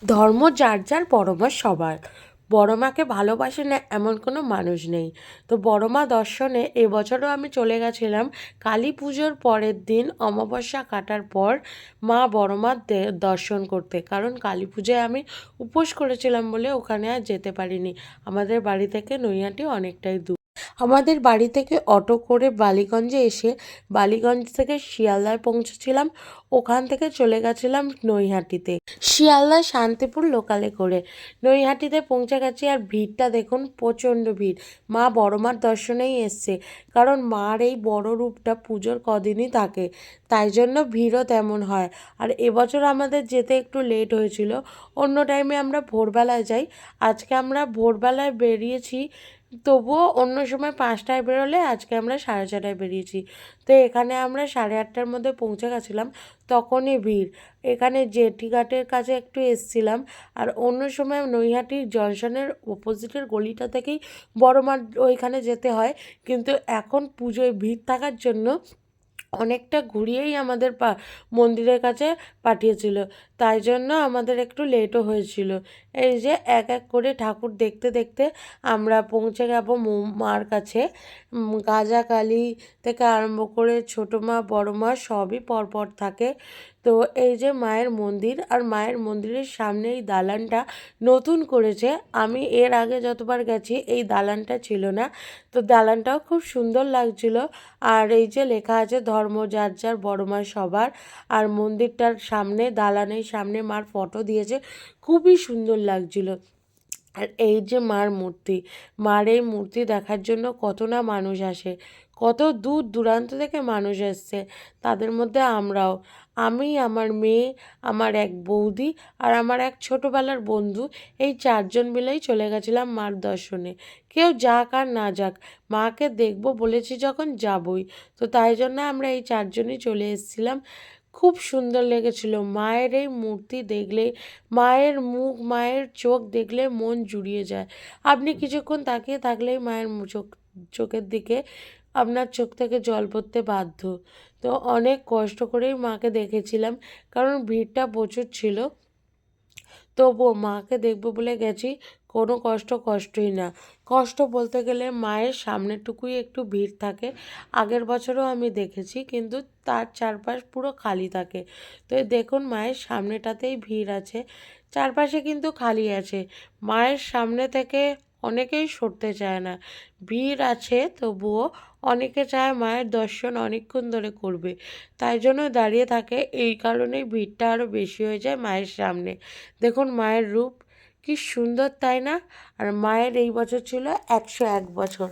ধর্ম যার যার, বড় মা সবার। বড় মাকে ভালোবাসে না এমন কোনো মানুষ নেই। তো বড় মা দর্শনে এবছরও আমি চলে গেছিলাম কালী পুজোর পরের দিন, অমাবস্যা কাটার পর মা বড় মার দর্শন করতে। কারণ কালী পুজোয় আমি উপোস করেছিলাম বলে ওখানে আর যেতে পারিনি। আমাদের বাড়ি থেকে নৈহাটি অনেকটাই দূর। আমাদের বাড়ি থেকে অটো করে বালিগঞ্জে এসে বালিগঞ্জ থেকে শিয়ালদায় পৌঁছেছিলাম। ওখান থেকে চলে গেছিলাম নৈহাটিতে, শিয়ালদা শান্তিপুর লোকালে করে। নৈহাটিতে পৌঁছে গেছি, আর ভিড়টা দেখুন, প্রচণ্ড ভিড়। মা বড় মার দর্শনেই এসছে, কারণ মার এই বড় রূপটা পুজোর কদিনই থাকে, তাই জন্য ভিড়ও তেমন হয়। আর এবছর আমাদের যেতে একটু লেট হয়েছিল। অন্য টাইমে আমরা ভোরবেলায় যাই, আজকে আমরা ভোরবেলায় বেরিয়েছি, তবুও অন্য সময় 5টায় বেরোলে আজকে আমরা 4:30টায় বেরিয়েছি। তো এখানে আমরা 8:30টার মধ্যে পৌঁছে গেছিলাম, তখনই ভিড়। এখানে জেটিঘাটের কাছে একটু এসছিলাম, আর অন্য সময় নৈহাটির জংশনের অপোজিটের গলিটা থেকেই বড়মার ওইখানে যেতে হয়, কিন্তু এখন পুজোয় ভিড় থাকার জন্য অনেকটা ঘুরিয়েই আমাদের মন্দিরের কাছে পাঠিয়েছিল, তাই জন্য আমাদের একটু লেটও হয়েছিল। এই যে এক এক করে ঠাকুর দেখতে দেখতে আমরা পৌঁছে যাব মার কাছে। গাজাকালী থেকে আরম্ভ করে ছোটো মা বড় মা সবই পরপর থাকে। তো এই যে মায়ের মন্দির, আর মায়ের মন্দিরের সামনে এই দালানটা নতুন করেছে। আমি এর আগে যতবার গেছি এই দালানটা ছিল না, তো দালানটাও খুব সুন্দর লাগছিল। আর এই যে লেখা আছে ধর্ম যার যার, বড় মা সবার। আর মন্দিরটার সামনে, দালানের সামনে মার ফটো দিয়েছে, খুবই সুন্দর লাগছিল। আর এই যে মার মূর্তি, মার এই মূর্তি দেখার জন্য কত না মানুষ আসে, কত দূর দূরান্ত থেকে মানুষ এসছে, তাদের মধ্যে আমরাও। আমি, আমার মেয়ে, আমার এক বৌদি, আর আমার এক ছোটোবেলার বন্ধু, এই 4জন মিলেই চলে গেছিলাম মার দর্শনে। কেউ যাক আর না যাক, মাকে দেখবো বলেছি যখন যাবই। তো তাই জন্য আমরা এই 4জনই চলে এসেছিলাম। খুব সুন্দর লেগেছিল মায়ের এই মূর্তি দেখলে, মায়ের মুখ, মায়ের চোখ দেখলে মন জুড়িয়ে যায়। আপনি কিছুক্ষণ তাকিয়ে থাকলেই মায়ের চোখের দিকে আপনার চোখ থেকে জল পড়তে বাধ্য। তো অনেক কষ্ট করেই মাকে দেখেছিলাম, কারণ ভিড়টা প্রচুর ছিল। তবুও মাকে দেখবো বলে গেছি, কোনো কষ্টই না। কষ্ট বলতে গেলে মায়ের সামনেটুকুই একটু ভিড় থাকে। আগের বছরও আমি দেখেছি, কিন্তু তার চারপাশ পুরো খালি থাকে। তো দেখুন মায়ের সামনেটাতেই ভিড় আছে, চারপাশে কিন্তু খালি আছে। মায়ের সামনে থেকে অনেকেই সরতে চায় না, ভিড় আছে তবুও অনেকে চায় মায়ের দর্শন অনেকক্ষণ ধরে করবে, তাই জন্য দাঁড়িয়ে থাকে। এই কারণেই ভিড়টা আরও বেশি হয়ে যায় মায়ের সামনে। দেখুন মায়ের রূপ কি সুন্দর, তাই না? আর মায়ের এই বছর ছিল 101 বছর।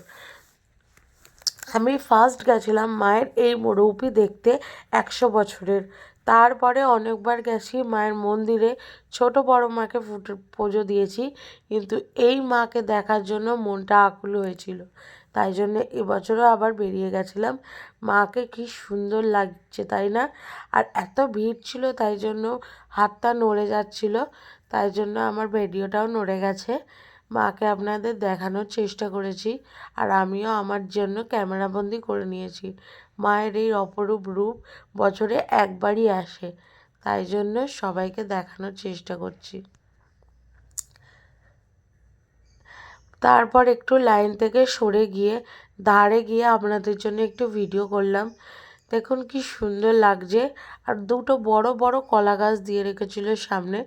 আমি ফার্স্ট গেছিলাম মায়ের এই রূপই দেখতে 100 বছরের। তারপরে অনেকবার গেছি মায়ের মন্দিরে, ছোট বড় মাকে পুজো দিয়েছি, কিন্তু এই মাকে দেখার জন্য মনটা আকুল হয়েছিল, তাই জন্য এবছরও আবার বেরিয়ে গেছিলাম। মাকে কি সুন্দর লাগছে, তাই না? আর এত ভিড় ছিল, তাই জন্য হাতটা নড়ে যাচ্ছিল, তাই জন্য আমার ভিডিওটাও নড়ে গেছে। মাকে আপনাদের দেখানোর চেষ্টা করেছি, আর আমিও আমার জন্য ক্যামেরাবন্দি করে নিয়েছি। মায়ের এই অপরূপ রূপ বছরে একবারই আসে, তাই জন্য সবাইকে দেখানোর চেষ্টা করছি। তারপর একটু লাইন থেকে সরে গিয়ে ধারে গিয়ে আপনাদের জন্য একটু ভিডিও করলাম। দেখুন কি সুন্দর লাগছে। আর দুটো বড় বড় কলা গাছ দিয়ে রেখেছিল সামনে,